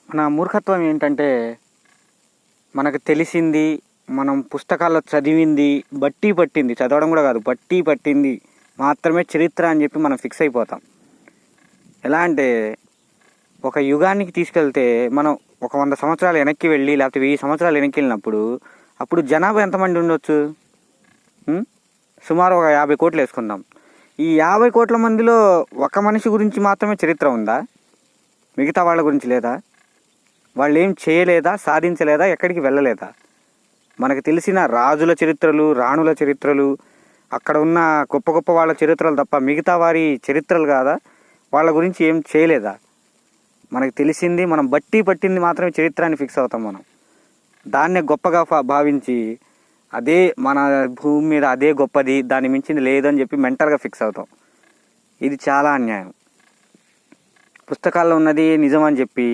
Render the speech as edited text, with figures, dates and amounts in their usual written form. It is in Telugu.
మన మూర్ఖత్వం ఏంటంటే మనకు తెలిసింది, మనం పుస్తకాల్లో చదివింది, బట్టి పట్టింది, చదవడం కూడా కాదు, బట్టి పట్టింది మాత్రమే చరిత్ర అని చెప్పి మనం ఫిక్స్ అయిపోతాం. ఎలా అంటే ఒక యుగానికి తీసుకెళ్తే మనం ఒక 100 సంవత్సరాలు వెనక్కి వెళ్ళి లేకపోతే 1000 సంవత్సరాలు వెనక్కి వెళ్ళినప్పుడు అప్పుడు జనాభా ఎంతమంది ఉండొచ్చు? సుమారు ఒక 50 కోట్లు వేసుకుందాం. ఈ 50 కోట్ల మందిలో ఒక మనిషి గురించి మాత్రమే చరిత్ర ఉందా? మిగతా వాళ్ళ గురించి లేదా? వాళ్ళు ఏం చేయలేదా, సాధించలేదా, ఎక్కడికి వెళ్ళలేదా? మనకు తెలిసిన రాజుల చరిత్రలు, రాణుల చరిత్రలు, అక్కడ ఉన్న గొప్ప గొప్ప వాళ్ళ చరిత్రలు తప్ప మిగతా వారి చరిత్రలు కాదా? వాళ్ళ గురించి ఏం చేయలేదా? మనకు తెలిసింది, మనం బట్టి పట్టింది మాత్రమే చరిత్ర అని ఫిక్స్ అవుతాం. మనం దాన్నే గొప్పగా భావించి అదే మన భూమి మీద అదే గొప్పది, దాన్ని మించింది లేదని చెప్పి మెంటల్గా ఫిక్స్ అవుతాం. ఇది చాలా అన్యాయం. పుస్తకాల్లో ఉన్నది నిజం అని చెప్పి